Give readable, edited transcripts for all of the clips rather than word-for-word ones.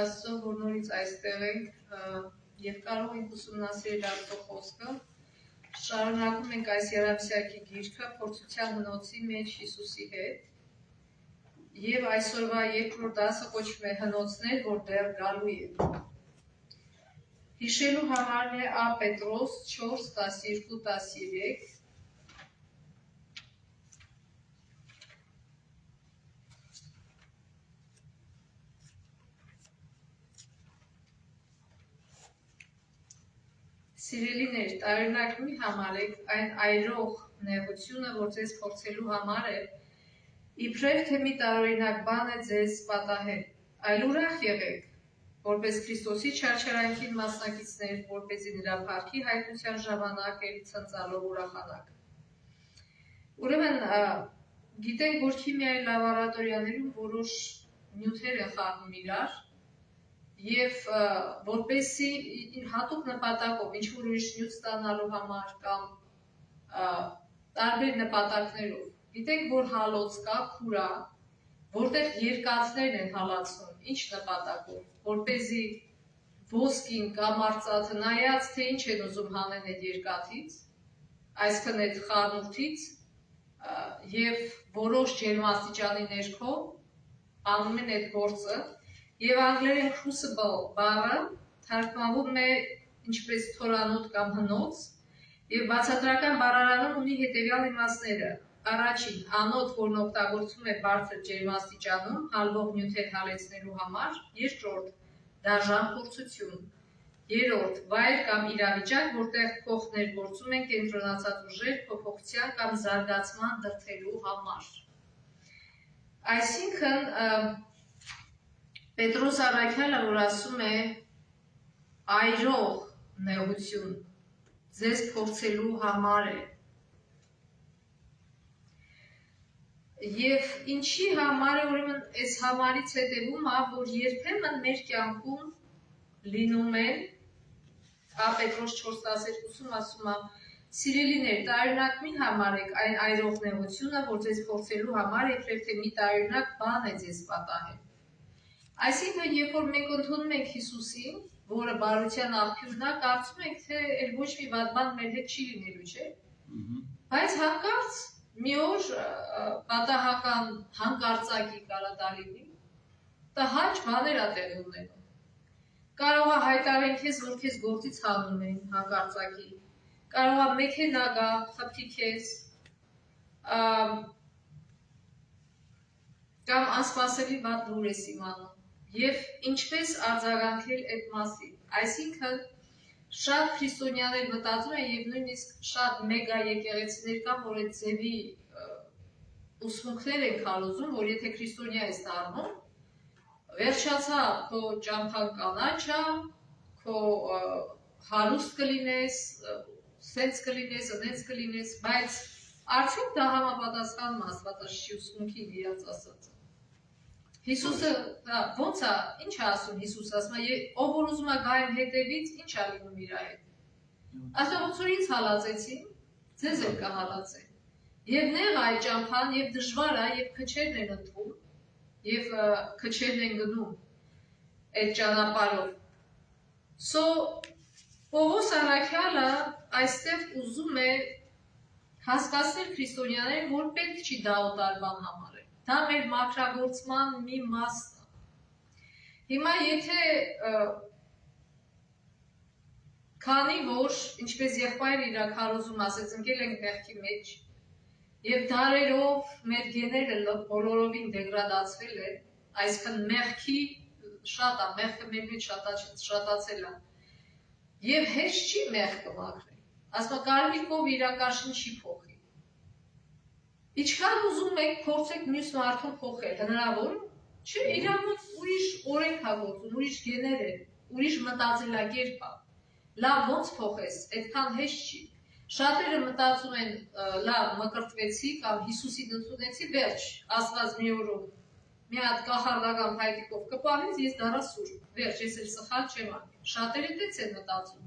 Աստծո, որ նորից այստեղ ենք եւ կարող ենք ուսումնասիրել Աստծո խոսքը։ Շարունակում ենք այս երամսյակի գիրքը փորձության հնոցի մեջ Հիսուսի հետ։ Եվ այսօրվա երկրորդ դասը կոչվում է հնոցներ, որ դեռ գալու են։ Հիշելու համարն է Ա Պետրոս 4:12-13։ Սիրելիներ, տարօրինակ մի համարեք այն այրող նեղությունը, որ ձեզ փորձելու համար է, իբրև թե մի տարօրինակ բան է ձեզ պատահել, այլ ուրախ եղեք, որպես Քրիստոսի չարչարանքին մասնակիցներ, որպեսզի նրա փառքի հայտնության ժամանակ էլ ցնծալով ուրախանաք։ Ուրեմն գիտենք, որ քիմիայի լաբորատորիաներում որոշ նյութեր են խառնում իրար, եւ որպեսզի հատուկ նպատակով ինչ-որ ուրիշ նյութ ստանալու համար կամ տարբեր նպատակներով։ Գիտենք, որ հալոց կա, քուրա, որտեղ երկաթներ են հալածվում, ինչ նպատակով, որպեսզի ոսկին կամ արծաթը նայած, թե ինչ են ուզում հանեն այդ երկաթից, այսքան այդ խառնուրդից, եւ որոշ ջերմաստիճանի ներքո անում են այդ գործը, եւ անգլերեն crucible բառը թարգմանվում է ինչպես թորանոթ կամ հնոց, եւ բացատրական բառարանում ունի հետեւյալ իմաստները. առաջին, անոթ, որն օգտագործվում է բարձր ջերմաստիճանում հալվող նյութեր հալեցնելու համար, երկրորդ, դաժան փորձություն, երրորդ, վայր կամ իրավիճակ, որտեղ փոխներ գործում են կենտրոնացած ուժեր փոփոխության կամ զարգացման դրդելու համար։ Այսինքն Պետրոս առաքյալը, որ ասում է այրող նեղություն ձեզ փորձելու համար է։ Եվ ինչի համար է, ուրեմն այս համարից հետևում է, որ երբեմն մեր կյանքում լինում են, Ա Պետրոս 4:12-ում ասում է, սիրելիներ, տարօրինակ մի համարեք այն այրող նեղությունը, որ ձեզ փորձելու համար է, իբրև թե մի տարօրինակ բան է ձեզ պատահել։ Այսինքն, երբ որ մենք ընդունում ենք Հիսուսին, որը բարության աղբյուրն է, կարծում ենք, թե ոչ մի վատ բան մեր հետ չի լինելու, չէ՞։ Բայց հանկարծ մի օր պատահական հանկարծակի կարա դա լինի, տհաճ բաներ ա տեղի ունենում։ Կարող է հայտարարեն քեզ, որ քեզ գործից հանում են հանկարծակի, կարող է մեքենա գա, խփի քեզ, կամ անսպասելի վատ լուր ես իմանում, եւ ինչպես արձագանքել այդ մասին։ Այսինքն շատ քրիստոնյաներ մտածում են եւ նույնիսկ շատ մեգա եկեղեցիներ կան, որ այդ ձևի ուսմունքներ են քարոզում, որ եթե քրիստոնյա ես դառնում, վերջացա քո ճամփան կանաչա, քո հարուստ կլինես, սենց կլինես, ընենց կլինես, բայց արդյոք դա համապատասխանում Աստվածաշնչի ուսմունքին իրաց ասածը։ Հիսուսը ո՞նց է, ինչ է ասում Հիսուսը, ասում է, ով որ ուզում է գա իմ հետևից, ինչ է լինում իր հետ։ Ասում ոնց որ ինձ հալածեցին, ձեզ էլ կհալածեն։ Եվ նեղ այդ ճամփան, եւ դժվար է, եւ քչերն են ընտրում, եւ քչերն են գնում այդ ճանապարհով։ Պողոս առաքյալը այստեղ ուզում է հասկացնել քրիստոնյաներին, որ պետք չի դա օտար բան համարել։ Դա մեր մաքրագործման մի մասն է։ Հիմա եթե քանի որ, ինչպես եղբայրը իր քարոզում ասեց, ընկել ենք մեղքի մեջ, եւ դարերով մեր գեները բոլորովին դեգրադացվել են, այսինքն մեղքի շատ է, մեղքը մեր մեջ շատացել է, եւ հեշտ չի մեղքը մաքրել, ասում է կարմիկով իրակաշին չի փոխի։ Ինչքան ուզում եք փորձեք մյուս մարդուն փոխել, հնարավոր չէ, իրան մոտ ուրիշ օրենք ա գործում, ուրիշ գեներ են, ուրիշ մտածելակերպ ա։ Լավ ոնց փոխես, այդքան հեշտ չի։ Շատերը մտածում են, լավ մկրտվեցի կամ Հիսուսին ընդունեցի, վերջ, Աստված մի օրում մի հատ կախարդական փայտիկով կպահեց, ես դառա սուրբ, վերջ, ես էլ սխալ չեմ անում։ Շատերը դից են մտածում։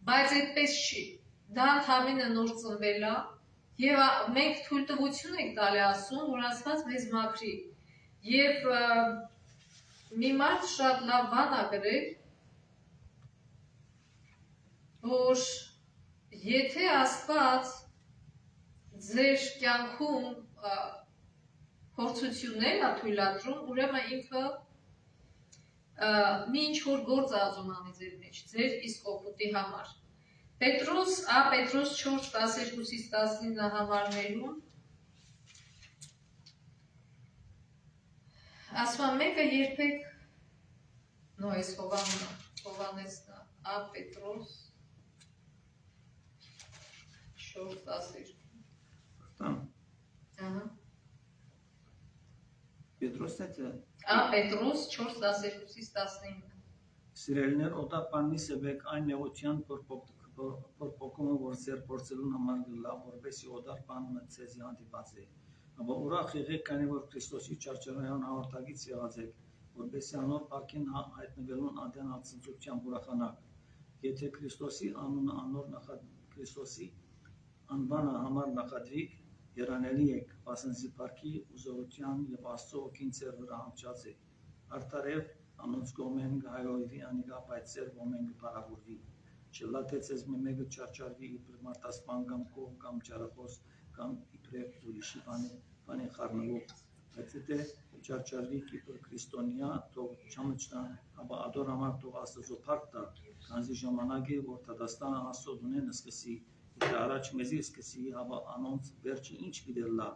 Բայց այդպես չի։ Դա ընդհանրապես նոր ծնվել է, եւ մենք թույլտվություն ենք տալի ասում, որ Աստված մեզ մաքրի։ Եվ մի մարդ շատ լավ բան ա գրել, որ եթե Աստված ձեր կյանքում փորձություններ ա թույլատրում, ուրեմն ինքը մի ինչ-որ գործ ազում անի ձեր մեջ, ձեր իսկ օգուտի համար։ Պետրոս 4:12-19 համարներում ասում է մեկը երբեք նոյս Հովանեսն Պետրոս 4:12 Պետրոսն է Պետրոս 4:12-19 Սիրելիներ, օտարպաննի սեբեք այն նեղության փորփոքումը, որ ձեր փորձելուն համար գլա, որպեսի օտարպանը ցեզի հանդիպած է։ Ապա ուրախ եղեք, քանի որ Քրիստոսի ճանաչման հաղորդագից եղած եք, որպեսի անոր փառքին հայտնվելուն ադեն ածնծությամբ ուրախանաք։ Եթե Քրիստոսի Քրիստոսի անվանը համար նախադրիկ, երանելի եք, վասնզի փառքի ուզորության եւ Աստծո ոգին ձեր վրա հանգչած է։ Արդարև անոնց կողմեն գայորի անիգա պայծեր ոմեն կփարավորվի։ Չլա թե ցեզ մեկը չարչարվի իբր մարտասպան կամ կող կամ ճարախոս կամ իբրև ուրիշի բանի խառնվող, բայց եթե չարչարվի իբր քրիստոնյա, թող չամճնա, ապա ադոր համար թող Աստծո փառք տա, քանզի ժամանակ է, որ դատաստանը Աստծո դունեն սկսի, եթե առաջ մեզի սկսի, ապա անոնց վերջը ինչ գիտելա,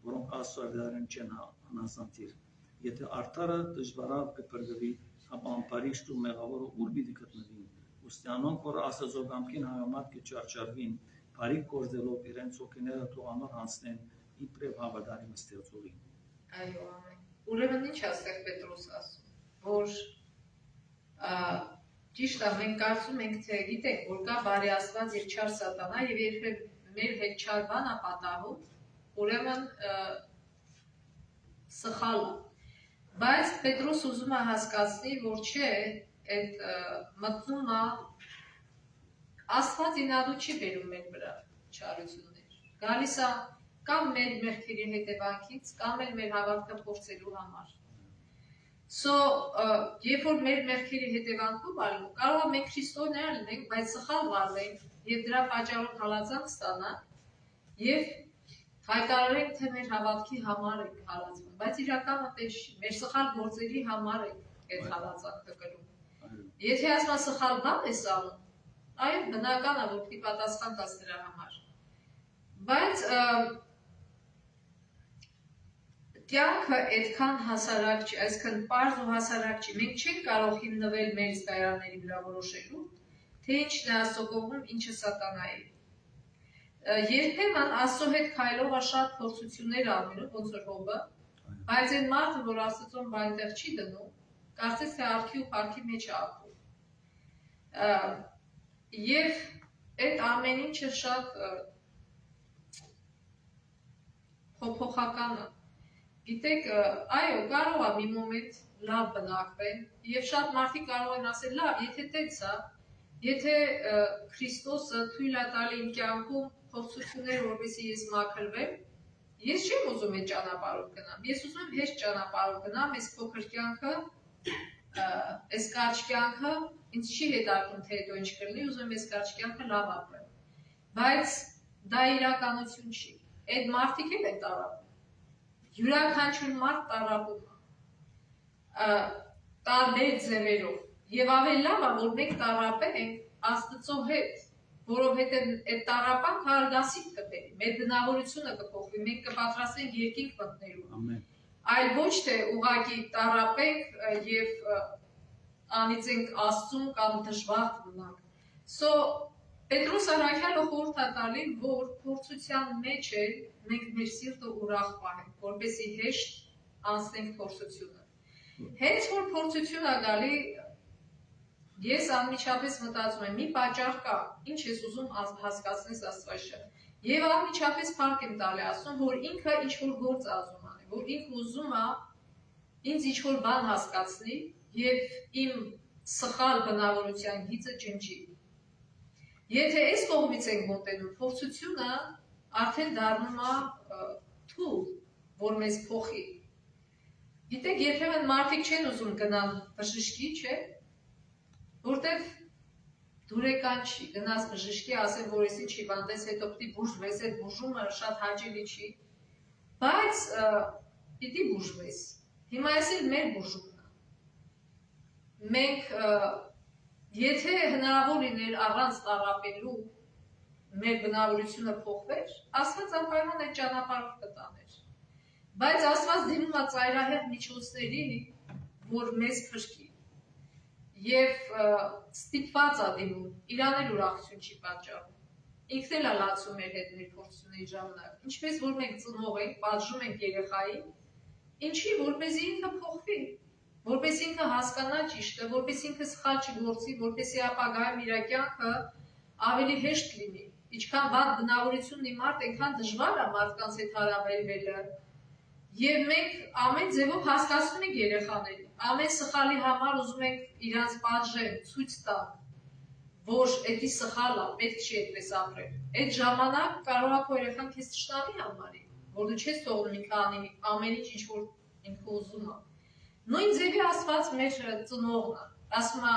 որոնք Աստծո արդարին չեն անազանտիր։ Եթե արդարը դժվարավ կփրկվի, ապա անպարիշտ ու մեղավորը ուր պիտի գտնվին։ Ուստի անոնք, որ Աստծո կամքին համեմատ կչարչարվին, բարիք գործելով իրենց հոգիները թող անոր հանցնեն, իբրև հավատարիմ ստեղծողին։ Այո, ամեն։ Ուրեմն ինչ աստեղ Պետրոս ասում, որ ճիշտ է, մենք կարծում ենք, թե գիտենք, որ կա բարի Աստված եւ չար սատանա եւ երբեք մեր հետ չար բան է պատահում, ուրեմն սխալ է։ Բայց Պետրոս ուզում է հասկացնի, որ չէ, այդ մտնում է Աստված ինադու չի բերում մեր վրա չարություններ։ Գալիս է կամ մեր մեղքերի հետևանքից, կամ մեր հավատքը փորձելու համար։ Երբ որ մեր մեղքերի հետևանքով ալու, կարող է մենք քրիստոնյա լինենք, բայց սխալ վարվենք եւ դրա պատճառով հալածանք ստանանք եւ հայտարարենք, թե մեր հավատքի համար ենք հալածվում, բայց իրականը թե մեր սխալ գործերի համար ենք այդ հալածանքը կրում։ Եթե ասма սխալ բան ես անում, այո, բնական է, որ պիտի պատասխան տաս դրա համար։ Բայց կյանքը այդքան հասարակ չի, այսքան պարզ ու հասարակ չի։ Մենք չենք կարող հիմնվել մեր զգայարանների վրա որոշելու, թե ինչն է Աստծո կողմում, ինչը սատանայի։ Երբեմն Աստծո հետ քայլողը շատ փորձություններ անում, ոնց որ Հոբը, բայց այն մարդը, որ Աստծոն բանտեղ չի դնում, կարծես թե արքի ու փառքի մեջ է ապրում։ Եվ այդ ամեն ինչը շատ փոփոխական է։ Գիտեք, այո, կարող է մի մոմենտ լավ բնակվել, եւ շատ մարդիկ կարող են ասել, լավ, եթե տենց է, եթե Քրիստոսը թույլ է տալի իմ կյանքում փորձություններ, որովհետեւ ես մաքրվեմ, ես չեմ ուզում այդ ճանապարհով գնամ։ Ես ուզում եմ հեշտ ճանապարհով գնամ, այս փոքր կյանքը, այս կարճ կյանքը ինձ չի հետաքրքրում, թե հետո ինչ կլինի, ուզում եմ այս կարճ կյանքը լավ ապրեմ։ Բայց դա իրականություն չի։ Այդ մարդիկ էլ են տարապում։ Յուրաքանչյուր մարդ տարապում է տարբեր ձևերով։ Եվ ավելի լավ է, որ մենք տարապենք Աստծո հետ, որովհետև այդ տարապանքը արգասիկ կբերի, մեր բնավորությունը կփոխվի, մենք կպատրաստենք երկինք մտնելու։ Այլ ոչ թե ուղղակի տարապենք եւ անիծենք Աստծուն կամ դժբախտ մնանք։ Պետրոս առաքյալը խորհուրդ է տալի, որ փորձության մեջ է մենք մեր սիրտը ուրախ պահենք, որպեսզի հեշտ անցնենք փորձությունը։ Հենց որ փորձություն է գալի, ես անմիջապես մտածում եմ, մի պատճառ կա, ինչ ես ուզում հասկացնես Աստվածաշնչը։ Եվ անմիջապես փառք եմ տալի Աստծուն, որ ինքը ինչ-որ գործ ազում անի, որ ինքը ուզում է ինձ ինչ-որ բան հասկացնի եւ իմ սխալ բնավորության գիծը ջնջի։ Եթե այս կողմից ենք մոտենում, փորձությունը արդեն դառնում է թուլ, որ մեզ փոխի։ Գիտեք, երբեմն մարդիկ չեն ուզում գնալ բժշկի, չէ՞, որտեվ դուրեկան չի, գնաց բժշկի, ասեն, որ ես ինչի բանդես, հետո պիտի բուժվես, այդ բուժումը շատ հաճելի չի, բայց պիտի բուժվես։ Հիմա ես էլ մեր բուժումն է։ Մենք, եթե հնարավոր լիներ առանց տառապելու մեր բնավորությունը փոխվեր, Աստված անպայման այդ ճանապարհով կտաներ։ Բայց Աստված դիմում է ծայրահեղ միջոցների, որ մեզ փրկի։ Եվ ստիպված է դիմում, իրան էլ ուրախություն չի պատճառում։ Ինքն էլ է լացում մեր հետ մեր փորձությունների ժամանակ։ Ինչպես որ մենք ծնող ենք, պատժում ենք երեխային, ինչի, որպեսզի ինքը փոխվի, որպեսզի ինքը հասկանա ճիշտը, որպեսզի ինքը սխալ չգործի, որպեսզի ապագայում իր կյանքը ավելի հեշտ լինի։ Ինչքան վատ բնավորություն ունի մարդ, այնքան դժվար է մարդկանց հետ հարաբերվելը։ Եվ մենք ամեն ձևով հասկացնում ենք երեխաներին, ամեն սխալի համար ուզում ենք իրանց պատժել, ցույց տալ, որ էդի սխալ է, պետք չի այդպես ապրել։ Այդ ժամանակ կարող է քո երեխան քեզ թշնամի համարի, որ դու չես թողնում ինքը անի ամեն ինչ որ ինքը ուզում է։ Նույն ձևի Աստված մեր ծնողն է, ասում է,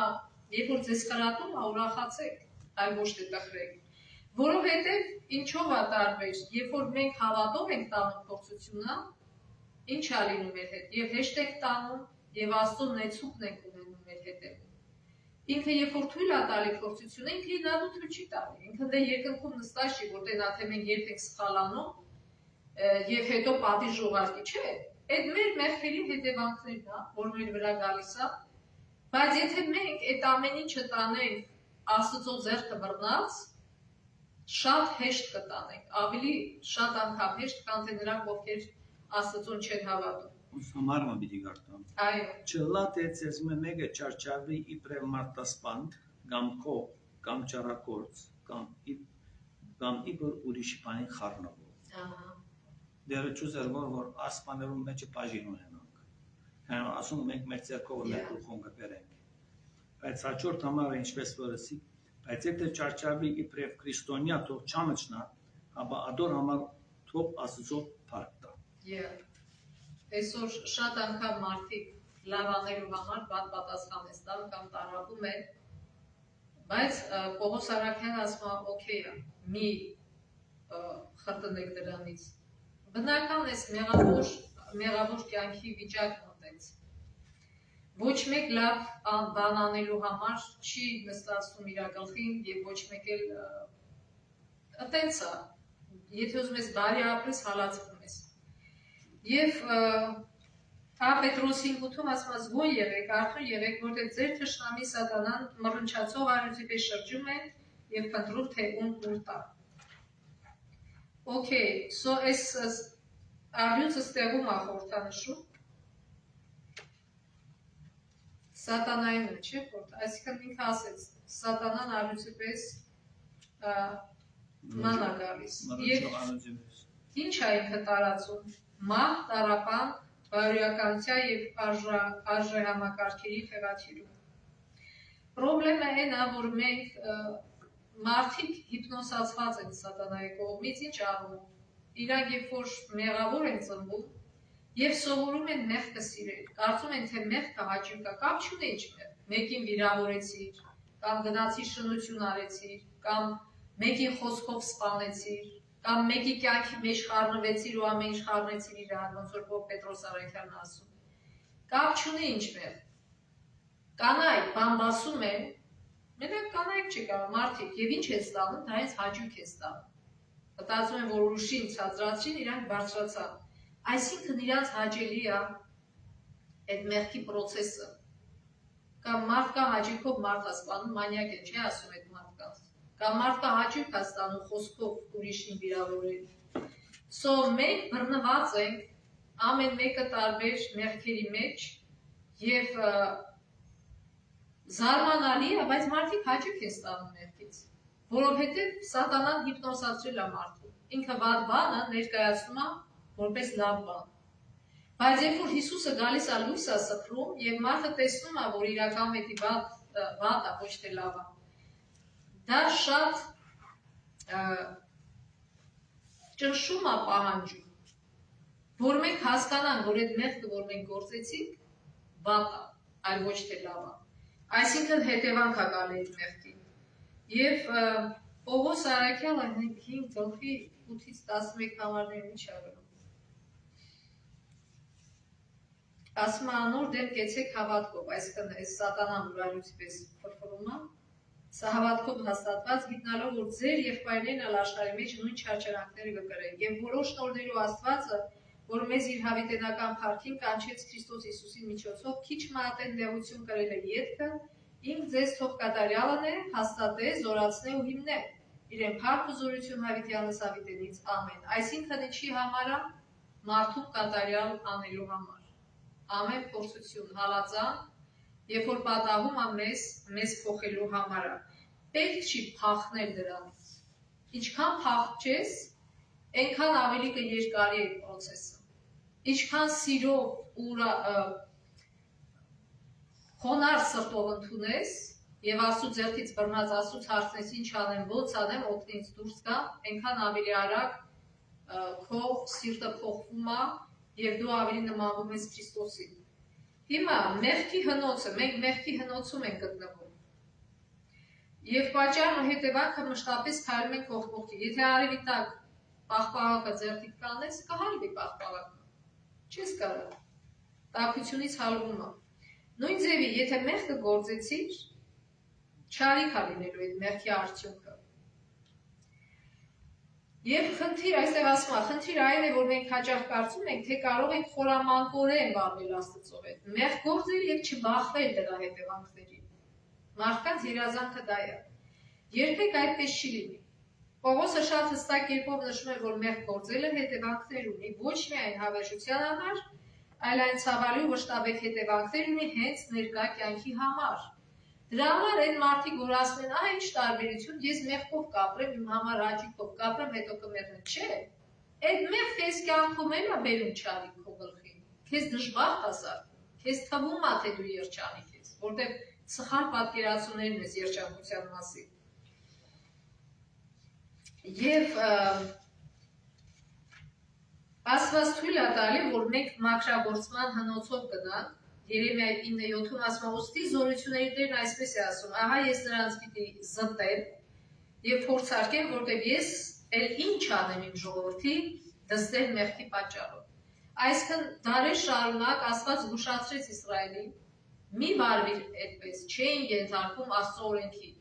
երբ որ ձեզ խրատում է, ուրախացեք, այլ ոչ թե տխրեք։ Որովհետև ինչով է տարբեր, երբ որ մենք հավատով ենք տանում փորձությունը, ինչ է լինում մեր հետ, եւ հեշտ ենք տանում, եւ Աստծո նեցուկն ենք ունենում մեր հետևում։ Ինքը երբ որ թույլ է տալի փորձությունը, ինքը ինքնադու թույլ չի տալի։ Ինքը դե երկնքում նստած չի, որ տենա թե մենք երբ ենք սխալանում, եւ հետո պատիժ ուղարկի, չէ։ Այդ մեր մեղքերի հետևանքներն է, որ մեր վրա գալիս է, բայց եթե մենք այդ ամեն ինչը տանենք Աստծո ձեռքը բռնած, շատ հեշտ կտանենք, ավելի շատ անգամ հեշտ, քան թե նրանք, ովքեր Աստծուն չեն հավատում։ Համարը պիտի գարտամ։ Այո։ Չլա թե ցեզ մեկը չարչարվի իբրև մարտասպան, կամ քո, կամ ճարակորց, կամ իբր ուրիշի բանի խառնվող։ Ահա։ Դեռ չուզեր որ ասպաներում մեջը բաժին ունենանք։ Քան ասում մենք մեր ցերկով մեր գլխոն կբերենք։ Բայց հաջորդ համարը ինչպես որսի, բայց եթե չարչարվի իբրև քրիստոնյա թող չամճնա, ապա ադոր համար թող Աստծո փառք տա։ Այսօր շատ անգամ մարդիկ լավ անելու համար բան պատասխան են տալու կամ տարապում են, բայց Պողոս Արաքյանը ասում է, օքեյ է, մի խրտնեք դրանից։ Բնական է մեղավոր կյանքի վիճակն այդպես։ Ոչ մեկ լավ բան անելու համար չի նստածում իր գլխին եւ ոչ մեկ էլ այդպես է։ Եթե ուզում ես բարի ապրես, հալածվում ես։ Եվ Պետրոսին ութում ասում է զգոյ եղեք, արթուն եղեք, որտեղ ձեր թշնամի սատանան մռնչացող արյուծի պես շրջում է եւ փնտրում թե ում ուր տա։ Okay, so այս արյուծը ստեղում է խորհրդանշում։ Սատանային է, չէ՞ խորհրդ, այսինքն ինքը ասեց, սատանան արյուծի պես ման է գալիս։ Եվ ինչ է ինքը տարածում։ Մահ, տառապան, բարոյականության եւ արժեհամակարգերի խեղաթյուրում։ Պրոբլեմը այն է, որ մենք մարդիկ հիպնոսացված են սատանայի կողմից, ինչ անում։ Իրանք երբ որ մեղավոր են ծնվում եւ սովորում են մեղքը սիրել, կարծում են թե մեղքը հաճույք է, կամ չունի ինչ մեղ։ Մեկին վիրավորեցիր, կամ գնացի շնություն արեցիր, կամ մեկին խոսքով սպանեցիր, կամ մեկի կյանքի մեջ խառնվեցիր ու ամեն ինչ խառնեցիր իրան, ոնց որ Պետրոս Արաքյանն ասում։ Կապ չունի ինչ մեղ։ Կանայք բամբասում են, մենակ կանայք չկա, մարդիկ, եւ ինչ է ստանում, դա հենց հաճույք է ստանում։ Մտածում են, որ ուրիշին ցածրացրին, իրանք բարձրացան։ Այսինքն իրանց հաճելի է այդ մեղքի process-ը։ Կամ մարդկա հաճույքով մարդ է սպանում, մանյակ է, չի ասում այդ մարդկանց։ Կամ մարդկա հաճույք է ստանում խոսքով ուրիշին վիրավորել։ So մենք բռնված ենք ամեն մեկը տարբեր մեղքերի մեջ եւ զարմանալի է, բայց մարդիկ հաճույք են ստանում մեղքից, որովհետեւ սատանան հիպնոսացրել է մարդուն։ Ինքը վատ բանը ներկայացնում է որպես լավ բան։ Բայց երբ որ Հիսուսը գալիս է լույս է սփռում եւ մարդը տեսնում է, որ իրական մեկի վատ է, ոչ թե լավ է, դա շատ ճնշում է պահանջում։ որ մենք հասկանանք, որ այդ մեղքը, որ մենք գործեցինք, վատ է, այլ ոչ թե լավ է։ Այսինքն հետևանք է գալի այդ մեղքին։ Եվ Պողոս Արաքյալը 5 գլխի 8-ից 11 համարներն ինչ է գրում։ Ասում է անոր դեմ կեցեք հավատքով, այսինքն այս սատանան ուրայնույթի պես փրփրում է, սա հավատքով հաստատված գիտնալով, որ ձեր եղբայրներն ալ աշխարհի մեջ նույն չարչարանքները կկրեն, եւ որոշ նորներու Աստվածը, որ մեզ իր հավիտենական փառքին կանչեց Քրիստոս Հիսուսի միջոցով, քիչ մատեն դեղություն կրել է յետքը, ինք ձեզ թող կատարյալն է, հաստատե, զորացնե ու հիմնե, իրեն փառք ու զորություն հավիտյանս հավիտենից ամեն։ Այսինքն ինչի համար է մարդու կատարյալ անելու համար։ Ամեն փորձություն, հալածան, երբ որ պատահում է մեզ փոխելու համար է։ Պետք չի փախնել դրանից։ Ինչքան փախչես, այնքան ավելի կերկարի է process-ը։ Ինչքան սիրով ու խոնարհ սրտով ընդունես եւ Աստծո ձեռքից բռնած Աստծոց հարցնես ինչ անեմ, ո՞նց անեմ, օգնից դուրս գա, այնքան ավելի արագ քո սիրտը փոխվում է եւ դու ավելի նմանվում ես Քրիստոսին։ Հիմա մեղքի հնոցը, մենք մեղքի հնոցում ենք գտնվում։ Եվ պատճառը հետևանքը մշտապես քայլում ենք կողքով։ Եթե արևի տակ պաղպաղակը ձեռքիդ կանես, կհալվի պաղպաղակը։ Չես կարող։ Տաքությունից հալվում է։ Նույն ձևի, եթե մեղքը գործեցիր, չարիք է լինելու այդ մեղքի արդյունքը։ Եվ խնդիր, այստեղ ասում է, խնդիր այն է, որ մենք հաճախ կարծում ենք, թե կարող ենք խորամանկորեն վարվել Աստծո հետ, մեղք գործել եւ չբախվել դրա հետևանքներին։ Մարդկանց երազանքը դա է։ Երբեք այդպես չի լինի։ Պողոսը շատ հստակ կերպով նշում է, որ մեղք գործելը հետևանքներ ունի ոչ միայն հավերժության համար, այլ այն ցավալի ու վշտաբեկ հետևանքներ ունի հենց ներկա կյանքի համար։ Դրա համար այն մարդիկ, որ ասում են, ահա ինչ տարբերություն, ես մեղքով կապրեմ, իմ համար աջիկով կապրեմ, հետո կմեռնեմ, չէ։ Այդ մեղքը քեզ կյանքում էլ է բերում չարիք քո գլխին։ Քեզ դժբախտ է սարքում, քեզ թվում է, թե դու երջանիկ ես, որտեղ սխալ պատկերացումներն ես երջանկության մասին։ Եվ Աստված թույլ է տալի, որ մենք մաքրագործման հնոցով գնանք, Երեմիա 9:7-ում ասում է, ուստի զորությունների Տերն այսպես է ասում, ահա ես նրանց պիտի զտեմ եւ փորձարկեմ, որտեղ ես էլ ինչ անեմ իմ ժողովրդի դստեր մեղքի պատճառով։ Այսինքն դարեր շարունակ Աստված զգուշացրեց Իսրայելին, մի վարվիր այդպես, չէին ենթարկում Աստծո օրենքի։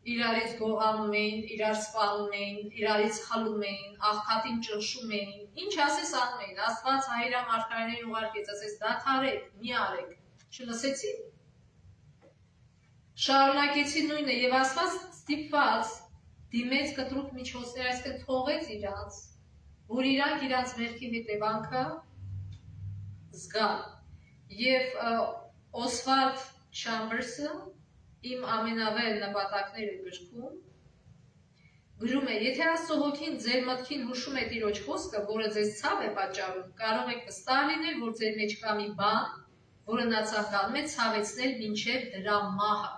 Իրարից գողանում էին, իրար սպանում էին, իրարից խլում էին, աղքատին ճնշում էին, ինչ ասես անում էին, Աստված հայրամարգարեներին ուղարկեց, ասեց դադարեք, մի արեք, չլսեցին։ Շարունակեցին նույնը եւ Աստված ստիպված դիմեց կտրուկ միջոցներ, այսինքն թողեց իրանց, որ իրանք իրանց մեղքի հետևանքը զգան։ Եվ Օսվալդ Չամբերսը իմ ամենավեհ նպատակները գրքում գրում է, եթե Աստծո հոգին ձեր մտքին հուշում է Տիրոջ խոսքը, որը ձեզ ցավ է պատճառում, կարող եք վստահ լինել, որ ձեր մեջ կա մի բան, որը նա ցանկանում է ցավեցնել մինչև դրա մահը։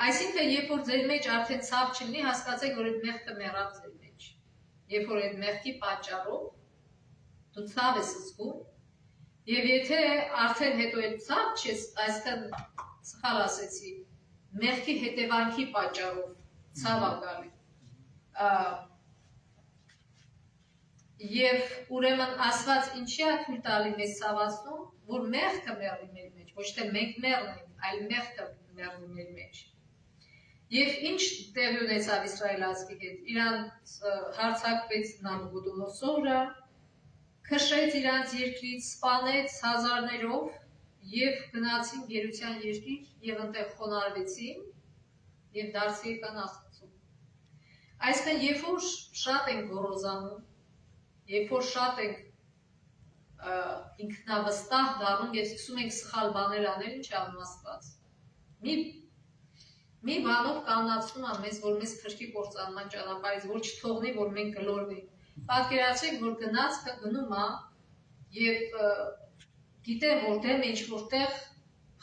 Այսինքն, երբ որ ձեր մեջ արդեն ցավ չլինի, հասկացեք, որ այդ մեղքը մեռավ ձեր մեջ։ Երբ որ այդ մեղքի պատճառով դու ցավ ես զգում, եւ եթե արդեն հետո այդ ցավ չես, այսինքն սխալ ասեցի, մեղքի հետևանքի պատճառով ցավ է գալի։ Եվ ուրեմն Աստված ինչի է թույլ տալի մեզ ցավացնում, որ մեղքը մեռնի մեր մեջ, ոչ թե մենք մեռնենք, այլ մեղքը մեռնի մեր մեջ։ Եվ ինչ տեղի ունեցավ Իսրայել ազգի հետ, իրանց հարձակվեց Նաբուկոդոնոսորը, քշեց իրանց երկրից, սպանեց հազարներով եւ գնացին գերության երկիր եւ այնտեղ խոնարհվեցին եւ դարձի եկան Աստծո։ Այսինքն երբ որ շատ ենք գոռոզանում, երբ որ շատ ենք ինքնավստահ դառնում եւ սկսում ենք սխալ բաներ անել, ինչ անում Աստված։ Մի բանով կանացնում է մեզ, որ մեզ քրքի կործանման ճանապարհից, որ չթողնի, որ մենք գլորվենք։ Պատկերացրեք, որ գնացքը գնում է եւ գիտեմ, որ դեմ ինչ որտեղ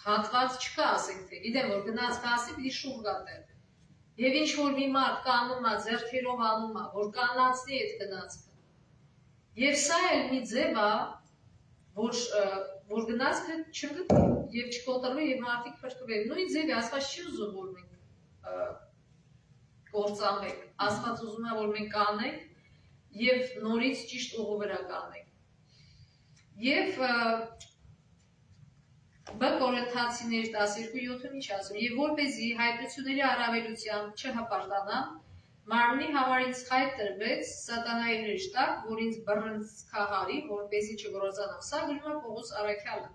հատված չկա, ասենք թե, գիտեմ, որ գնացքը ասի, պիտի շուռ գա տեղ։ Եվ ինչ որ մի մարդ կանում է, ձեռքերով անում է, որ կանացնի այդ գնացքը։ Եվ սա էլ մի ձև է, որ գնացքը չգտնի և չկոտրվի և մարդիկ փրկվեն։ Նույն ձևի Աստված չի ուզում, որ մենք կործանվենք, Աստված ուզում է, որ մենք կանենք և նորից ճիշտ ուղու վրա կանենք։ Եվ Բ Կորինթացիներ 12:7-ն ինչ ասում, և որպեսզի հայտնությունների առավելությամբ չհպարտանամ, մարմնի համար ինձ խայտ տրվեց սատանայի հրեշտակ, որ ինձ բռնցքահարի, որպեսզի չգործանամ։ Սա գրում է Պողոս առաքյալը։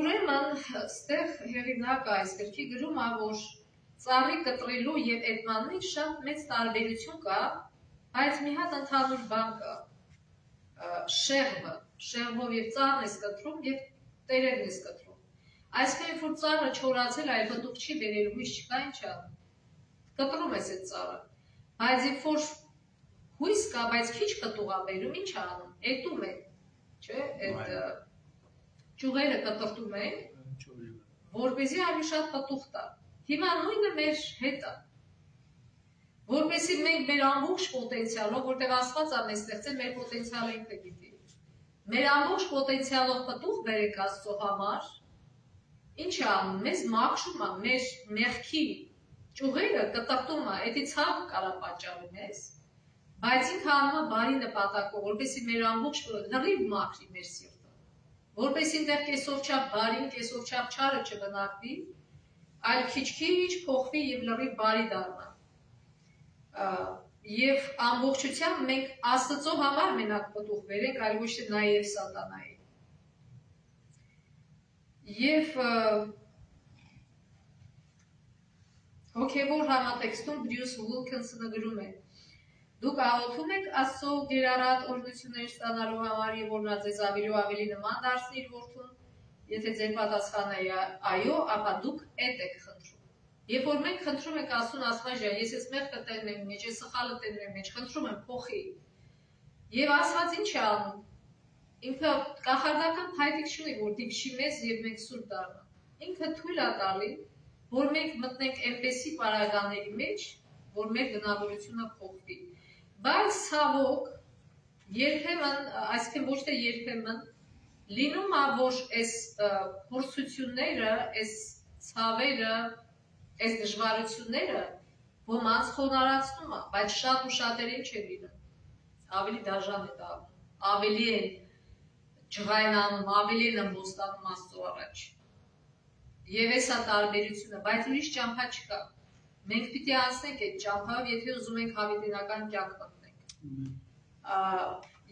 Ուրեմն, ստեղ հեղինակը այս գրքի գրում է, որ ծառի կտրելու և էդմաննի շատ մեծ տարբերություն կա, բայց մի հատ ընդհանուր բան կա, շեղբով և ծառն ես կտրում և տերևն ես կտրում։ Այսինքն, որ ծառը չորացել այլ պտուղ չի բերել, հույս չկա, ինչ անում։ Կտրում ես այդ ծառը, բայց երբ որ հույս կա, բայց քիչ պտուղ է բերում, ինչ անում, էտում է, չէ, այդ ճյուղերը կտրտում են, որպեսզի ավելի շատ պտուղ տա։ Հիմա նույնը մեր հետ է, որպեսզի մենք մեր ամբողջ պոտենցիալով, որտեղ Աստված է մեզ ստեղծել, մեր պոտենցիալը ինքը գիտի։ Մեր ամբողջ պոտենցիալով պտուղ բերենք Աստծո համար, ինչ է անում, մեզ մաքրում է, մեր մեղքի ճյուղերը կտրտում է, էդի ցավ կարա պատճառի մեզ, բայց ինքը անում է բարի նպատակով, որպեսզի մեր ամբողջ լրիվ մաքրի մեր սիրտը, որպեսզի այնտեղ կեսով չափ բարին, կեսով չափ չարը չբնակվի, այլ քիչ-քիչ փոխվի և լրիվ բարի դառնա։ Եվ ամբողջությամբ մենք Աստծո համար մենակ պտուղ բերենք, այլ ոչ թե նաև սատանայի։ Եվ հոգևոր համատեքստում Բրյուս Ուիլքինսոնը գրում է. Դուք աղոթում եք Աստծո գերարատ օրհնություններ ստանալու համար և որ նա ձեզ ավելի ու ավելի նման դարձնի իր որդուն, եթե ձեր պատասխանը է այո, ապա դուք էդ եք խնդրում։ Երբ որ մենք խնդրում ենք Աստծուն, Աստված ջան, ես այս մեղքը տերնեմ մեջ, ես սխալը տերնեմ մեջ, խնդրում եմ փոխի։ Եվ Աստված ինչ է անում։ Ինքը կախարդական փայտիկ չունի, որ դիպչի մեզ և մենք սուրբ դառնանք։ Ինքը թույլ է տալի, որ մենք մտնենք այնպեսի պարագաների մեջ, որ մեր բնավորությունը փոխվի։ Բայց ցավոք, երբեմն, այսինքն ոչ թե երբեմն, լինում է, որ այս փորձությունները, այս ցավերը, այս դժվարությունները ոմանց խոնարհացնում է, բայց շատ ու շատերին չէ լինում։ Ավելի դաժան է դառնում, ավելի են ջղայնանում, ավելի են ըմբոստանում Աստծո առաջ։ Եվ էսա տարբերությունը, բայց ուրիշ ճամփա չկա։ Մենք պիտի անցնենք այդ ճամփայով, եթե ուզում ենք հավիտենական կյանք մտնենք։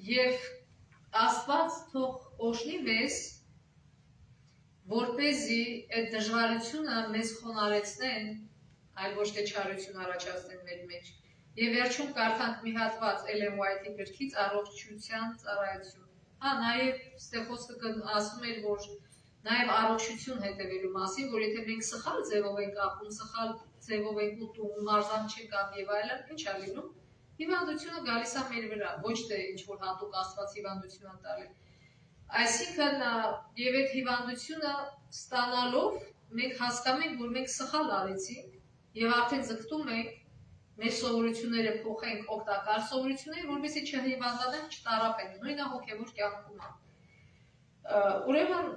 Եվ Աստված թող օրհնի մեզ, որպեսզի այդ դժվարությունը մեզ խոնարհեցնեն, այլ ոչ թե չարություն առաջացնեն մեր մեջ։ Եվ վերջում կարդանք մի հատված Էլեն Ուայթի գրքից առողջության ծառայություն։ Նաև Ստեփոսը ասում էր, որ նաև առողջություն հետևելու մասին, որ եթե մենք սխալ ձևով ենք ապրում, սխալ ձևով ենք ուտում, մարզանք չենք անում եւ այլն, ինչ է լինում։ Հիվանդությունը գալիս է մեր վրա, ոչ թե ինչ որ հատուկ Աստված հիվանդություն է տալի։ Այսինքն եւ այդ հիվանդությունը ստանալով մենք հասկանում ենք, որ մենք սխալ արեցինք եւ արդեն ձգտում ենք մեր սովորությունները փոխենք օգտակար սովորությունների, որպեսզի չհիվանդանանք, չտարապենք, նույնը հոգևոր կյանքում է։ Ուրեմն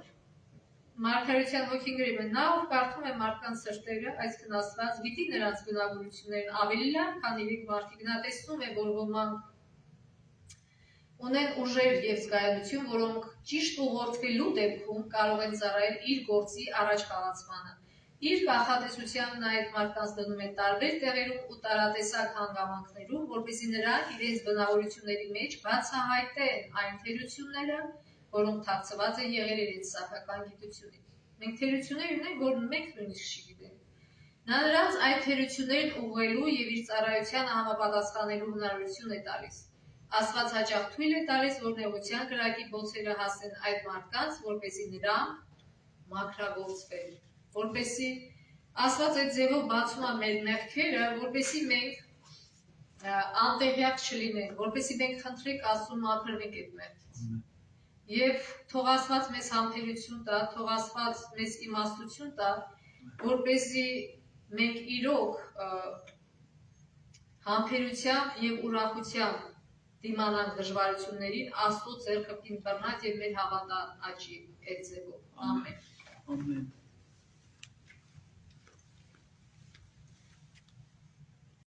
Մարգարեության հոգին գրում է, նա ով կարդում է մարդկանց սրտերը, այսինքն Աստված, գիտի նրանց բնավորություններն ավելի լավ, քան իրենք մարդիկ, նա տեսնում է, որ ոմանք ունեն ուժեր և զգայունություն, որոնք ճիշտ ուղղորդվելու դեպքում կարող են ծառայել իր գործի առաջ խաղացմանը։ Իր կանխատեսությամբ նա այդ մարդկանց դնում է տարբեր տեղերում ու տարատեսակ հանգամանքներում, որպեսզի նրանք իրենց բնավորությունների մեջ բացահայտեն այն թերությունները, որոնք թաքցված են եղել իրենց սեփական գիտությունից։ Մենք թերություններ ունենք, որ մենք նույնիսկ չգիտենք։ Նա նրանց այդ թերություններին ուղղելու և իր ծառայությանը համապատասխանելու հնարավորություն է տալիս։ Աստված հաճախ թույլ է տալիս, որ նեղության կրակի բոցերը հասնեն այդ մարդկանց, որպեսզի նրանք մաքրագործվեն, որպեսզի Աստված այդ ձևով բացում է մեր մեղքերը, որպեսզի մենք անտեղյակ չլինենք, որպեսզի մենք խնդրենք Աստծուն մաքրվենք այդ մեղքից։ Եվ թող Աստված մեզ համբերություն տա, թող Աստված մեզ իմաստություն տա, որպեսզի մենք իրոք համբերությամբ և ուրախությամբ դիմանանք դժվարություններին, Աստծո ձեռքը կին բռնած եւ մեր հավատը աճի այդ ձևով։ Ամեն։ Ամեն։